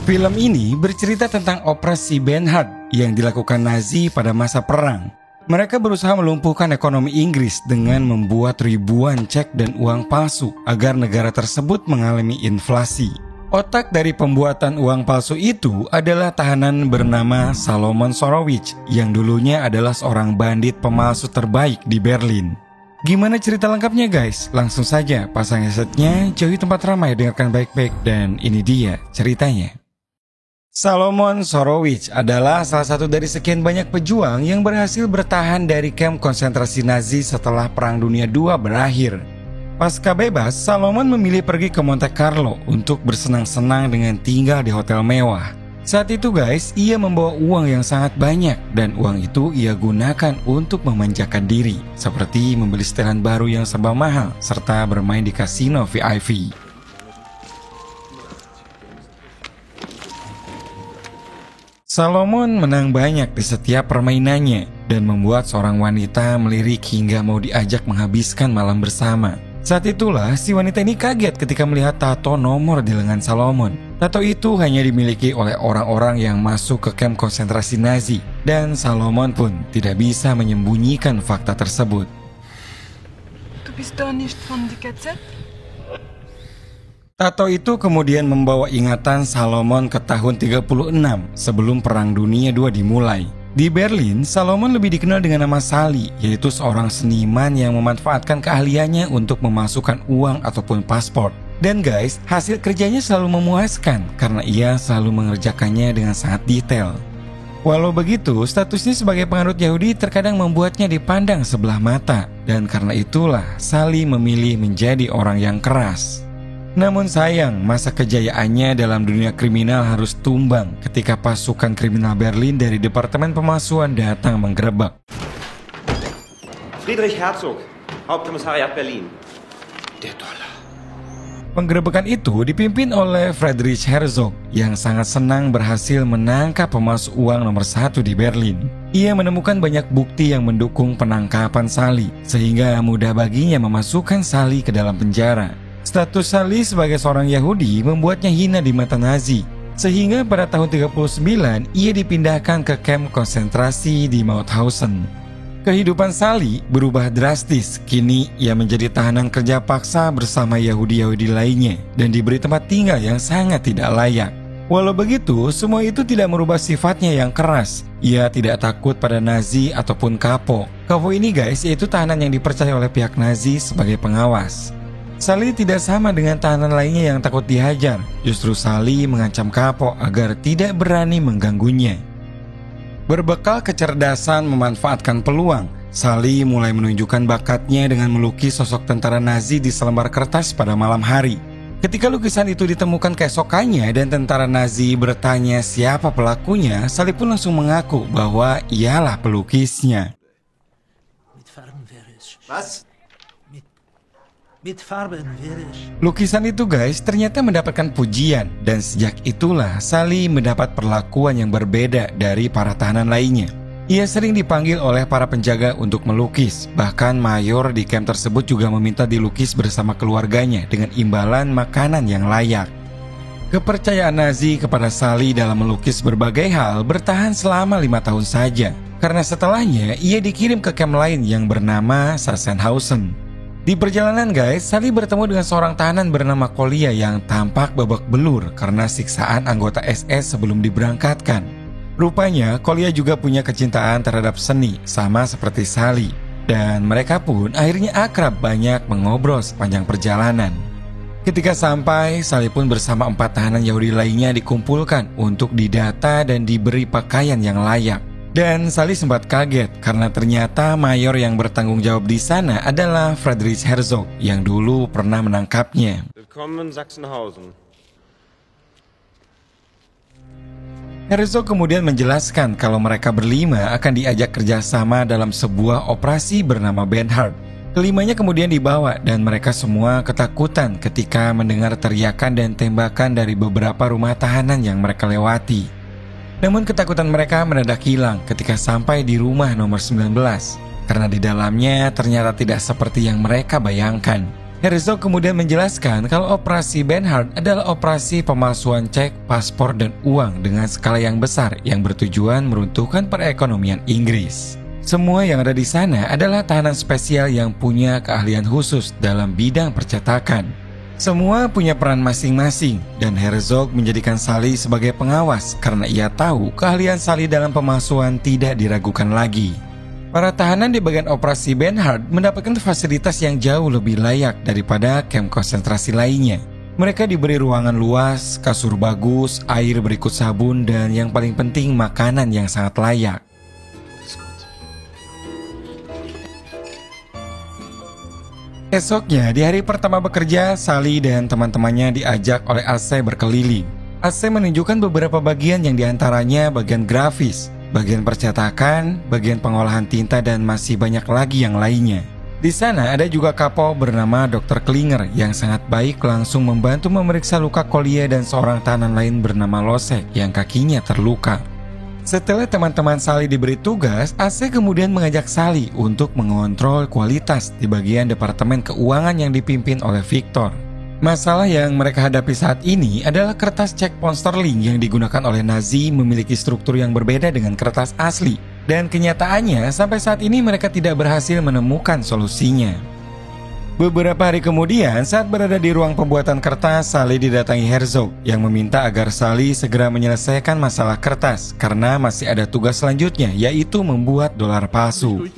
Film ini bercerita tentang operasi Bernhard yang dilakukan Nazi pada masa perang. Mereka berusaha melumpuhkan ekonomi Inggris dengan membuat ribuan cek dan uang palsu agar negara tersebut mengalami inflasi. Otak dari pembuatan uang palsu itu adalah tahanan bernama Salomon Sorowitz yang dulunya adalah seorang bandit pemalsu terbaik di Berlin. Gimana cerita lengkapnya guys? Langsung saja pasang headsetnya, jauhi tempat ramai, dengarkan baik-baik, dan ini dia ceritanya. Salomon Sorowitz adalah salah satu dari sekian banyak pejuang yang berhasil bertahan dari kamp konsentrasi Nazi setelah Perang Dunia II berakhir. Pasca bebas, Salomon memilih pergi ke Monte Carlo untuk bersenang-senang dengan tinggal di hotel mewah. Saat itu guys, ia membawa uang yang sangat banyak dan uang itu ia gunakan untuk memanjakan diri, seperti membeli setelan baru yang serba mahal serta bermain di kasino VIP. Salomon menang banyak di setiap permainannya dan membuat seorang wanita melirik hingga mau diajak menghabiskan malam bersama. Saat itulah si wanita ini kaget ketika melihat tato nomor di lengan Salomon. Tato itu hanya dimiliki oleh orang-orang yang masuk ke kamp konsentrasi Nazi dan Salomon pun tidak bisa menyembunyikan fakta tersebut. Du bist doch nicht von die KZ? Tato itu kemudian membawa ingatan Salomon ke tahun 36 sebelum Perang Dunia II dimulai. Di Berlin, Salomon lebih dikenal dengan nama Sally, yaitu seorang seniman yang memanfaatkan keahliannya untuk memasukkan uang ataupun paspor. Dan guys, hasil kerjanya selalu memuaskan karena ia selalu mengerjakannya dengan sangat detail. Walau begitu, statusnya sebagai penganut Yahudi terkadang membuatnya dipandang sebelah mata. Dan karena itulah Sally memilih menjadi orang yang keras. Namun sayang, masa kejayaannya dalam dunia kriminal harus tumbang ketika pasukan kriminal Berlin dari Departemen Pemalsuan datang menggerebek. Friedrich Herzog, Hauptkommissariat Berlin. Der Dollar. Penggerebekan itu dipimpin oleh Friedrich Herzog yang sangat senang berhasil menangkap pemalsu uang nomor 1 di Berlin. Ia menemukan banyak bukti yang mendukung penangkapan Sally, sehingga mudah baginya memasukkan Sally ke dalam penjara. Status Sally sebagai seorang Yahudi membuatnya hina di mata Nazi, sehingga pada tahun 39 ia dipindahkan ke kamp konsentrasi di Mauthausen. Kehidupan Sally berubah drastis. Kini ia menjadi tahanan kerja paksa bersama Yahudi-Yahudi lainnya dan diberi tempat tinggal yang sangat tidak layak. Walau begitu, semua itu tidak merubah sifatnya yang keras. Ia tidak takut pada Nazi ataupun Kapo. Kapo ini guys, yaitu tahanan yang dipercaya oleh pihak Nazi sebagai pengawas. Sally tidak sama dengan tahanan lainnya yang takut dihajar. Justru Sally mengancam Kapo agar tidak berani mengganggunya. Berbekal kecerdasan memanfaatkan peluang, Sally mulai menunjukkan bakatnya dengan melukis sosok tentara Nazi di selembar kertas pada malam hari. Ketika lukisan itu ditemukan keesokannya dan tentara Nazi bertanya siapa pelakunya, Sally pun langsung mengaku bahwa ialah pelukisnya. Was? Lukisan itu guys ternyata mendapatkan pujian dan sejak itulah Sally mendapat perlakuan yang berbeda dari para tahanan lainnya. Ia sering dipanggil oleh para penjaga untuk melukis, bahkan mayor di kamp tersebut juga meminta dilukis bersama keluarganya dengan imbalan makanan yang layak. Kepercayaan Nazi kepada Sally dalam melukis berbagai hal bertahan selama 5 tahun saja, karena setelahnya ia dikirim ke kamp lain yang bernama Sachsenhausen. Di perjalanan guys, Sally bertemu dengan seorang tahanan bernama Kolya yang tampak babak belur karena siksaan anggota SS sebelum diberangkatkan. Rupanya Kolya juga punya kecintaan terhadap seni, sama seperti Sally. Dan mereka pun akhirnya akrab, banyak mengobrol sepanjang perjalanan. Ketika sampai, Sally pun bersama 4 tahanan Yahudi lainnya dikumpulkan untuk didata dan diberi pakaian yang layak. Dan Sally sempat kaget karena ternyata mayor yang bertanggung jawab di sana adalah Friedrich Herzog yang dulu pernah menangkapnya. Willkommen in Sachsenhausen. Herzog kemudian menjelaskan kalau mereka berlima akan diajak kerjasama dalam sebuah operasi bernama Bernhard. Kelimanya kemudian dibawa dan mereka semua ketakutan ketika mendengar teriakan dan tembakan dari beberapa rumah tahanan yang mereka lewati. Namun ketakutan mereka mendadak hilang ketika sampai di rumah nomor 19 karena di dalamnya ternyata tidak seperti yang mereka bayangkan. Herzog kemudian menjelaskan kalau operasi Bernhard adalah operasi pemalsuan cek, paspor, dan uang dengan skala yang besar yang bertujuan meruntuhkan perekonomian Inggris. Semua yang ada di sana adalah tahanan spesial yang punya keahlian khusus dalam bidang percetakan. Semua punya peran masing-masing dan Herzog menjadikan Sally sebagai pengawas karena ia tahu keahlian Sally dalam pemalsuan tidak diragukan lagi. Para tahanan di bagian operasi Bernhard mendapatkan fasilitas yang jauh lebih layak daripada kamp konsentrasi lainnya. Mereka diberi ruangan luas, kasur bagus, air berikut sabun, dan yang paling penting makanan yang sangat layak. Esoknya, di hari pertama bekerja, Sally dan teman-temannya diajak oleh AC berkeliling. AC menunjukkan beberapa bagian yang diantaranya bagian grafis, bagian percetakan, bagian pengolahan tinta, dan masih banyak lagi yang lainnya. Di sana ada juga kapol bernama Dr. Klinger yang sangat baik langsung membantu memeriksa luka Collier dan seorang tahanan lain bernama Losek yang kakinya terluka. Setelah teman-teman Sally diberi tugas, AC kemudian mengajak Sally untuk mengontrol kualitas di bagian Departemen Keuangan yang dipimpin oleh Victor. Masalah yang mereka hadapi saat ini adalah kertas cek pound sterling yang digunakan oleh Nazi memiliki struktur yang berbeda dengan kertas asli. Dan kenyataannya sampai saat ini mereka tidak berhasil menemukan solusinya. Beberapa hari kemudian saat berada di ruang pembuatan kertas, Sally didatangi Herzog yang meminta agar Sally segera menyelesaikan masalah kertas karena masih ada tugas selanjutnya, yaitu membuat dolar palsu.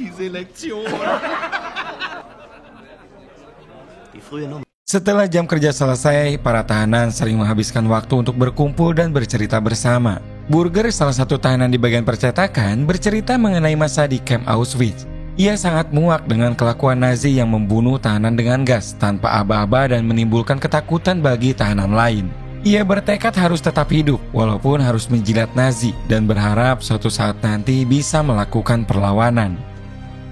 Setelah jam kerja selesai, para tahanan sering menghabiskan waktu untuk berkumpul dan bercerita bersama. Burger, salah satu tahanan di bagian percetakan, bercerita mengenai masa di kamp Auschwitz. Ia sangat muak dengan kelakuan Nazi yang membunuh tahanan dengan gas tanpa aba-aba dan menimbulkan ketakutan bagi tahanan lain. Ia bertekad harus tetap hidup walaupun harus menjilat Nazi dan berharap suatu saat nanti bisa melakukan perlawanan.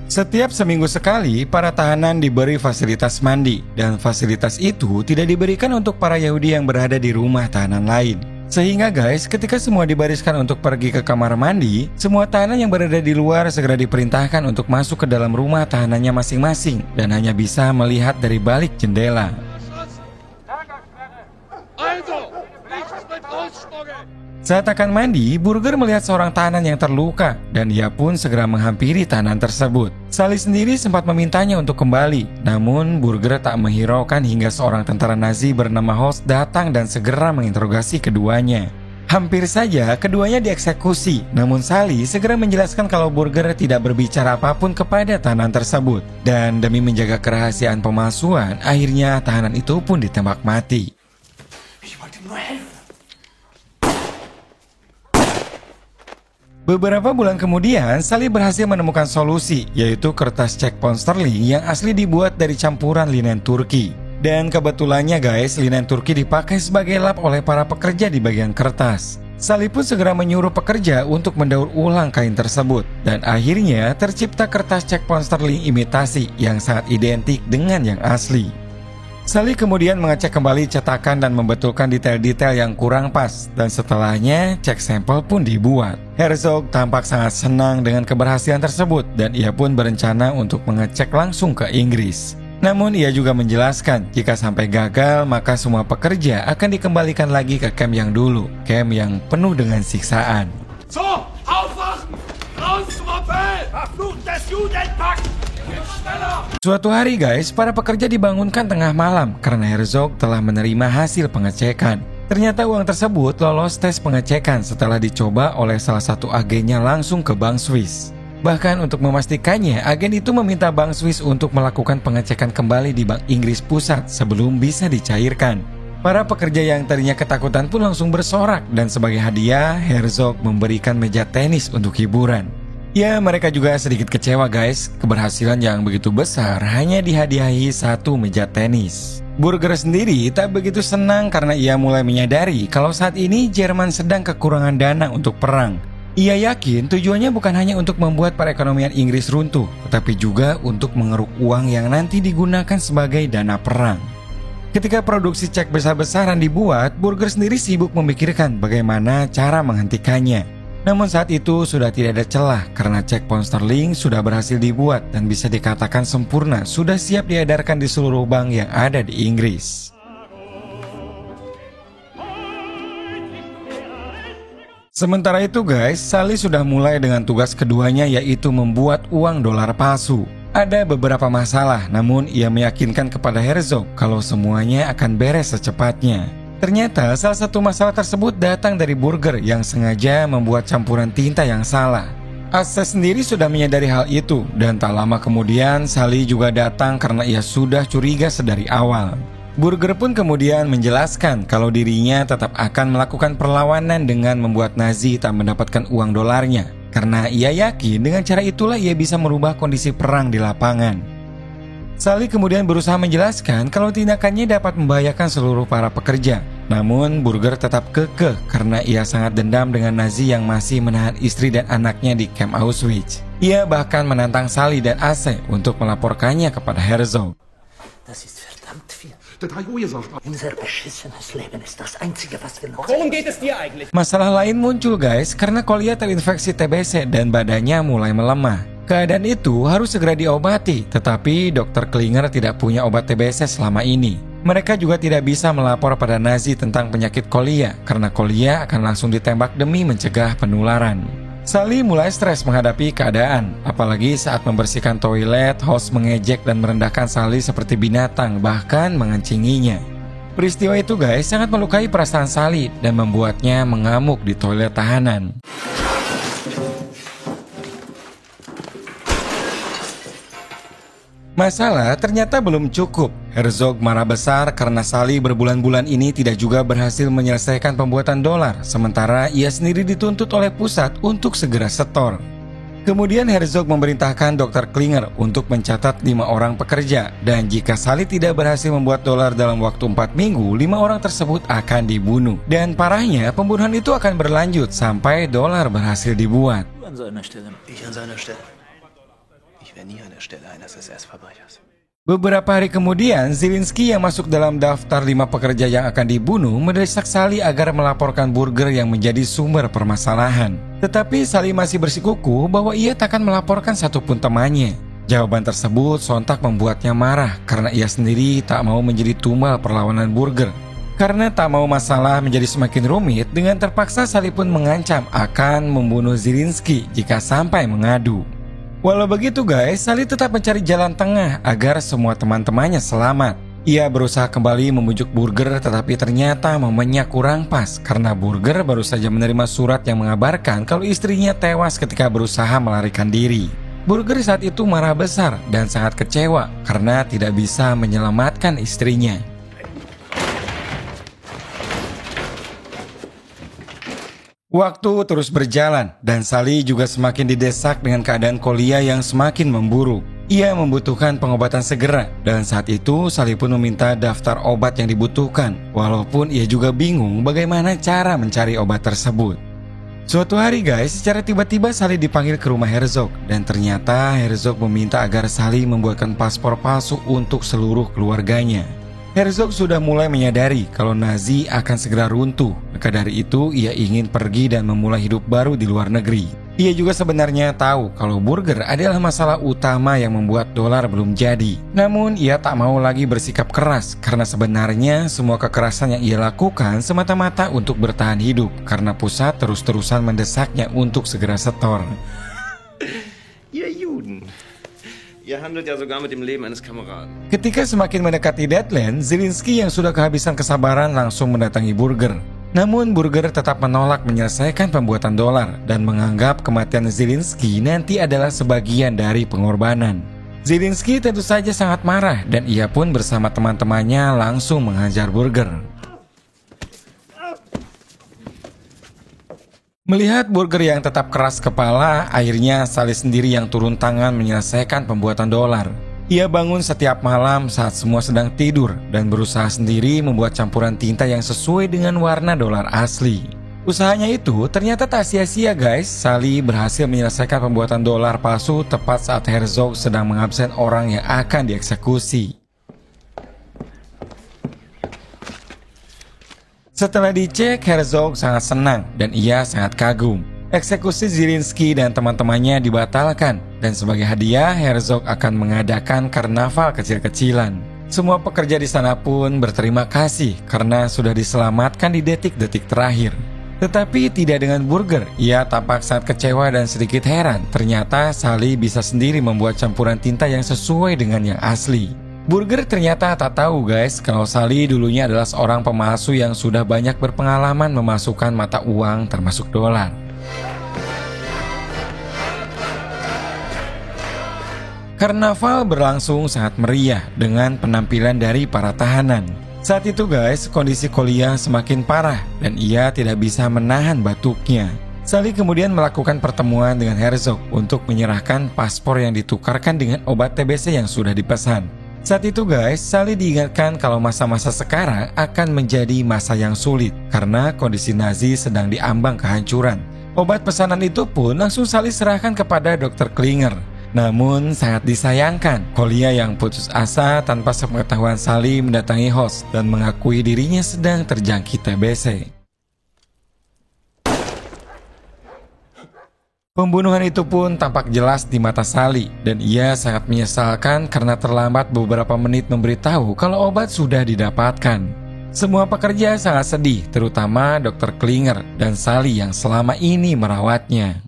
Setiap seminggu sekali, para tahanan diberi fasilitas mandi, dan fasilitas itu tidak diberikan untuk para Yahudi yang berada di rumah tahanan lain. Sehingga guys, ketika semua dibariskan untuk pergi ke kamar mandi, semua tahanan yang berada di luar segera diperintahkan untuk masuk ke dalam rumah tahanannya masing-masing dan hanya bisa melihat dari balik jendela. Saat akan mandi, Burger melihat seorang tahanan yang terluka dan ia pun segera menghampiri tahanan tersebut. Sally sendiri sempat memintanya untuk kembali, namun Burger tak menghiraukan hingga seorang tentara Nazi bernama Holst datang dan segera menginterogasi keduanya. Hampir saja keduanya dieksekusi, namun Sally segera menjelaskan kalau Burger tidak berbicara apapun kepada tahanan tersebut. Dan demi menjaga kerahasiaan pemalsuan, akhirnya tahanan itu pun ditembak mati. Beberapa bulan kemudian, Sally berhasil menemukan solusi, yaitu kertas cek pound sterling yang asli dibuat dari campuran linen Turki. Dan kebetulannya guys, linen Turki dipakai sebagai lap oleh para pekerja di bagian kertas. Sally pun segera menyuruh pekerja untuk mendaur ulang kain tersebut. Dan akhirnya tercipta kertas cek pound sterling imitasi yang sangat identik dengan yang asli. Sally kemudian mengecek kembali cetakan dan membetulkan detail-detail yang kurang pas, dan setelahnya cek sampel pun dibuat. Herzog tampak sangat senang dengan keberhasilan tersebut dan ia pun berencana untuk mengecek langsung ke Inggris. Namun ia juga menjelaskan jika sampai gagal maka semua pekerja akan dikembalikan lagi ke kamp yang dulu, kamp yang penuh dengan siksaan. So, aufwachen! Raus zum Appell! Verflucht das Judenpack! Suatu hari guys, para pekerja dibangunkan tengah malam karena Herzog telah menerima hasil pengecekan. Ternyata uang tersebut lolos tes pengecekan setelah dicoba oleh salah satu agennya langsung ke Bank Swiss. Bahkan untuk memastikannya, agen itu meminta Bank Swiss untuk melakukan pengecekan kembali di Bank Inggris Pusat sebelum bisa dicairkan. Para pekerja yang tadinya ketakutan pun langsung bersorak dan sebagai hadiah, Herzog memberikan meja tenis untuk hiburan. Ya, mereka juga sedikit kecewa guys, keberhasilan yang begitu besar hanya dihadiahi satu meja tenis. Burger sendiri tak begitu senang karena ia mulai menyadari kalau saat ini Jerman sedang kekurangan dana untuk perang. Ia yakin tujuannya bukan hanya untuk membuat perekonomian Inggris runtuh, tetapi juga untuk mengeruk uang yang nanti digunakan sebagai dana perang. Ketika produksi cek besar-besaran dibuat, Burger sendiri sibuk memikirkan bagaimana cara menghentikannya. Namun saat itu sudah tidak ada celah karena cek pound sterling sudah berhasil dibuat dan bisa dikatakan sempurna sudah siap diedarkan di seluruh bank yang ada di Inggris. Sementara itu guys, Sally sudah mulai dengan tugas keduanya yaitu membuat uang dolar palsu. Ada beberapa masalah, namun ia meyakinkan kepada Herzog kalau semuanya akan beres secepatnya. Ternyata salah satu masalah tersebut datang dari Burger yang sengaja membuat campuran tinta yang salah. Ace sendiri sudah menyadari hal itu dan tak lama kemudian Sally juga datang karena ia sudah curiga sedari awal. Burger pun kemudian menjelaskan kalau dirinya tetap akan melakukan perlawanan dengan membuat Nazi tak mendapatkan uang dolarnya karena ia yakin dengan cara itulah ia bisa merubah kondisi perang di lapangan. Sally kemudian berusaha menjelaskan kalau tindakannya dapat membahayakan seluruh para pekerja. Namun Burger tetap kekeh karena ia sangat dendam dengan Nazi yang masih menahan istri dan anaknya di kamp Auschwitz. Ia bahkan menantang Sally dan Ace untuk melaporkannya kepada Herzog. Das ist verdammt viel. Das hat gesagt. Unser beschissenes Leben ist das Einzige, was wir noch... Worum geht es dir eigentlich? Masalah lain muncul guys karena Kolya terinfeksi TBC dan badannya mulai melemah. Keadaan itu harus segera diobati, tetapi Dr. Klinger tidak punya obat TBC selama ini. Mereka juga tidak bisa melapor pada Nazi tentang penyakit Kolya, karena Kolya akan langsung ditembak demi mencegah penularan. Sally mulai stres menghadapi keadaan, apalagi saat membersihkan toilet, host mengejek dan merendahkan Sally seperti binatang, bahkan mengencinginya. Peristiwa itu guys sangat melukai perasaan Sally dan membuatnya mengamuk di toilet tahanan. Masalah ternyata belum cukup. Herzog marah besar karena Sally berbulan-bulan ini tidak juga berhasil menyelesaikan pembuatan dolar, sementara ia sendiri dituntut oleh pusat untuk segera setor. Kemudian Herzog memerintahkan Dr. Klinger untuk mencatat 5 orang pekerja, dan jika Sally tidak berhasil membuat dolar dalam waktu 4 minggu, 5 orang tersebut akan dibunuh. Dan parahnya, pembunuhan itu akan berlanjut sampai dolar berhasil dibuat. An seiner Stelle. Ich an seiner Stelle. Ich wäre nie an der Stelle eines SS-Verbrechers. Beberapa hari kemudian, Zelensky yang masuk dalam daftar 5 pekerja yang akan dibunuh mendesak Sally agar melaporkan Burger yang menjadi sumber permasalahan. Tetapi Sally masih bersikukuh bahwa ia takkan melaporkan satupun temannya. Jawaban tersebut sontak membuatnya marah karena ia sendiri tak mau menjadi tumbal perlawanan Burger. Karena tak mau masalah menjadi semakin rumit, dengan terpaksa Sally pun mengancam akan membunuh Zelensky jika sampai mengadu. Walau begitu guys, Sally tetap mencari jalan tengah agar semua teman-temannya selamat. Ia berusaha kembali membujuk Burger tetapi ternyata momennya kurang pas karena Burger baru saja menerima surat yang mengabarkan kalau istrinya tewas ketika berusaha melarikan diri. Burger saat itu marah besar dan sangat kecewa karena tidak bisa menyelamatkan istrinya. Waktu terus berjalan dan Sally juga semakin didesak dengan keadaan Kolya yang semakin memburuk. Ia membutuhkan pengobatan segera dan saat itu Sally pun meminta daftar obat yang dibutuhkan, walaupun ia juga bingung bagaimana cara mencari obat tersebut. Suatu hari guys, secara tiba-tiba Sally dipanggil ke rumah Herzog dan ternyata Herzog meminta agar Sally membuatkan paspor palsu untuk seluruh keluarganya. Herzog sudah mulai menyadari kalau Nazi akan segera runtuh. Maka dari itu ia ingin pergi dan memulai hidup baru di luar negeri. Ia juga sebenarnya tahu kalau Burger adalah masalah utama yang membuat dolar belum jadi. Namun ia tak mau lagi bersikap keras karena sebenarnya semua kekerasan yang ia lakukan semata-mata untuk bertahan hidup karena pusat terus-terusan mendesaknya untuk segera setor. Ihr Juden. Ihr handelt ja sogar mit dem Leben eines Kameraden. Ketika semakin mendekati deadline, Zelensky yang sudah kehabisan kesabaran langsung mendatangi Burger. Namun Burger tetap menolak menyelesaikan pembuatan dolar dan menganggap kematian Zelensky nanti adalah sebagian dari pengorbanan. Zelensky tentu saja sangat marah dan ia pun bersama teman-temannya langsung menghajar Burger. Melihat Burger yang tetap keras kepala, akhirnya Sally sendiri yang turun tangan menyelesaikan pembuatan dolar. Ia bangun setiap malam saat semua sedang tidur dan berusaha sendiri membuat campuran tinta yang sesuai dengan warna dolar asli. Usahanya itu ternyata tak sia-sia guys. Sally berhasil menyelesaikan pembuatan dolar palsu tepat saat Herzog sedang mengabsen orang yang akan dieksekusi. Setelah dicek, Herzog sangat senang dan ia sangat kagum. Eksekusi Zielinski dan teman-temannya dibatalkan, dan sebagai hadiah Herzog akan mengadakan karnaval kecil-kecilan. Semua pekerja di sana pun berterima kasih karena sudah diselamatkan di detik-detik terakhir. Tetapi tidak dengan Burger, ia tampak sangat kecewa dan sedikit heran. Ternyata Sally bisa sendiri membuat campuran tinta yang sesuai dengan yang asli. Burger ternyata tak tahu guys, kalau Sally dulunya adalah seorang pemalsu yang sudah banyak berpengalaman memasukkan mata uang termasuk dolar. Karnaval berlangsung sangat meriah dengan penampilan dari para tahanan. Saat itu guys, kondisi Kolya semakin parah dan ia tidak bisa menahan batuknya. Sally kemudian melakukan pertemuan dengan Herzog untuk menyerahkan paspor yang ditukarkan dengan obat TBC yang sudah dipesan. Saat itu guys, Sally diingatkan kalau masa-masa sekarang akan menjadi masa yang sulit karena kondisi Nazi sedang diambang kehancuran. Obat pesanan itu pun langsung Sally serahkan kepada Dr. Klinger. Namun sangat disayangkan, Kolya yang putus asa tanpa sepengetahuan Sally mendatangi Holst dan mengakui dirinya sedang terjangkit TBC. Pembunuhan itu pun tampak jelas di mata Sally dan ia sangat menyesalkan karena terlambat beberapa menit memberitahu kalau obat sudah didapatkan. Semua pekerja sangat sedih, terutama Dr. Klinger dan Sally yang selama ini merawatnya.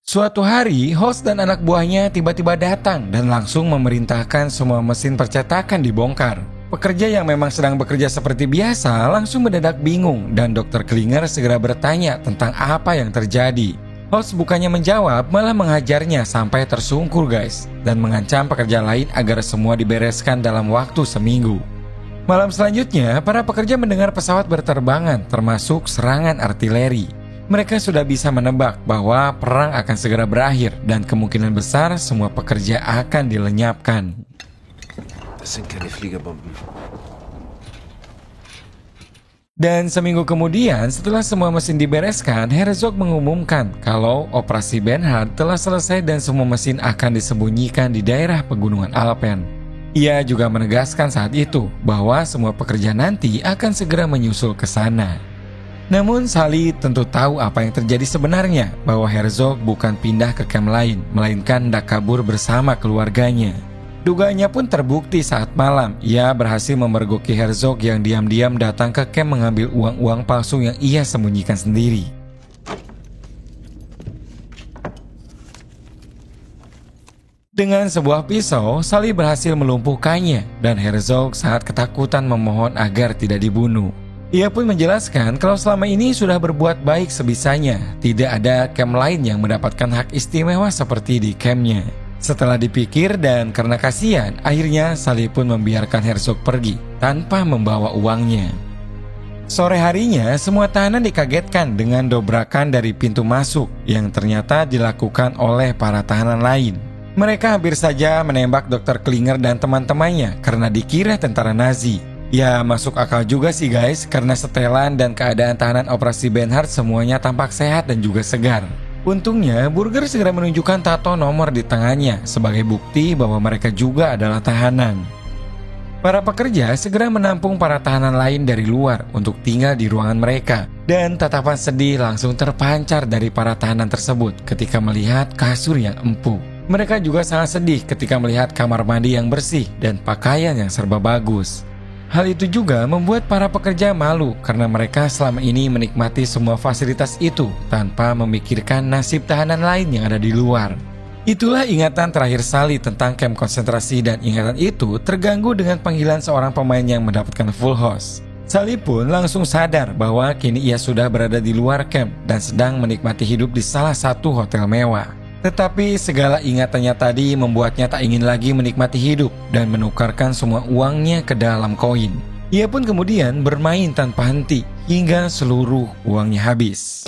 Suatu hari, Holst dan anak buahnya tiba-tiba datang dan langsung memerintahkan semua mesin percetakan dibongkar. Pekerja yang memang sedang bekerja seperti biasa langsung mendadak bingung dan Dr. Klinger segera bertanya tentang apa yang terjadi. Holst bukannya menjawab, malah menghajarnya sampai tersungkur guys, dan mengancam pekerja lain agar semua dibereskan dalam waktu seminggu. Malam selanjutnya, para pekerja mendengar pesawat berterbangan termasuk serangan artileri. Mereka sudah bisa menebak bahwa perang akan segera berakhir dan kemungkinan besar semua pekerja akan dilenyapkan. Das sind keine Fliegerbomben. Dan seminggu kemudian, setelah semua mesin dibereskan, Herzog mengumumkan kalau operasi Bernhard telah selesai dan semua mesin akan disembunyikan di daerah pegunungan Alpen. Ia juga menegaskan saat itu bahwa semua pekerja nanti akan segera menyusul ke sana. Namun Sally tentu tahu apa yang terjadi sebenarnya, bahwa Herzog bukan pindah ke kamp lain, melainkan hendak kabur bersama keluarganya. Dugaannya pun terbukti saat malam, ia berhasil memergoki Herzog yang diam-diam datang ke kamp mengambil uang-uang palsu yang ia sembunyikan sendiri. Dengan sebuah pisau, Sally berhasil melumpuhkannya dan Herzog sangat ketakutan memohon agar tidak dibunuh. Ia pun menjelaskan kalau selama ini sudah berbuat baik sebisanya, tidak ada camp lain yang mendapatkan hak istimewa seperti di campnya. Setelah dipikir dan karena kasihan, akhirnya Sally pun membiarkan Herzog pergi tanpa membawa uangnya. Sore harinya, semua tahanan dikagetkan dengan dobrakan dari pintu masuk yang ternyata dilakukan oleh para tahanan lain. Mereka hampir saja menembak Dr. Klinger dan teman-temannya karena dikira tentara Nazi. Ya masuk akal juga sih guys, karena setelan dan keadaan tahanan operasi Bernhard semuanya tampak sehat dan juga segar. Untungnya Burger segera menunjukkan tato nomor di tangannya sebagai bukti bahwa mereka juga adalah tahanan. Para pekerja segera menampung para tahanan lain dari luar untuk tinggal di ruangan mereka, dan tatapan sedih langsung terpancar dari para tahanan tersebut ketika melihat kasur yang empuk. Mereka juga sangat sedih ketika melihat kamar mandi yang bersih dan pakaian yang serba bagus. Hal itu juga membuat para pekerja malu karena mereka selama ini menikmati semua fasilitas itu tanpa memikirkan nasib tahanan lain yang ada di luar. Itulah ingatan terakhir Sally tentang kamp konsentrasi, dan ingatan itu terganggu dengan panggilan seorang pemain yang mendapatkan full house. Sally pun langsung sadar bahwa kini ia sudah berada di luar camp dan sedang menikmati hidup di salah satu hotel mewah. Tetapi segala ingatannya tadi membuatnya tak ingin lagi menikmati hidup dan menukarkan semua uangnya ke dalam koin. Ia pun kemudian bermain tanpa henti hingga seluruh uangnya habis.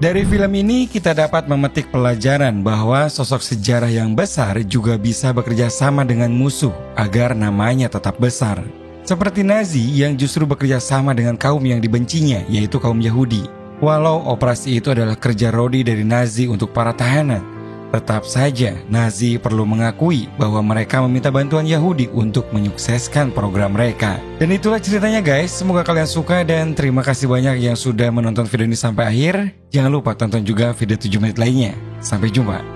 Dari film ini kita dapat memetik pelajaran bahwa sosok sejarah yang besar juga bisa bekerja sama dengan musuh agar namanya tetap besar. Seperti Nazi yang justru bekerja sama dengan kaum yang dibencinya, yaitu kaum Yahudi. Walau operasi itu adalah kerja Rodi dari Nazi untuk para tahanan, tetap saja Nazi perlu mengakui bahwa mereka meminta bantuan Yahudi untuk menyukseskan program mereka. Dan itulah ceritanya guys, semoga kalian suka dan terima kasih banyak yang sudah menonton video ini sampai akhir. Jangan lupa tonton juga video 7 menit lainnya. Sampai jumpa.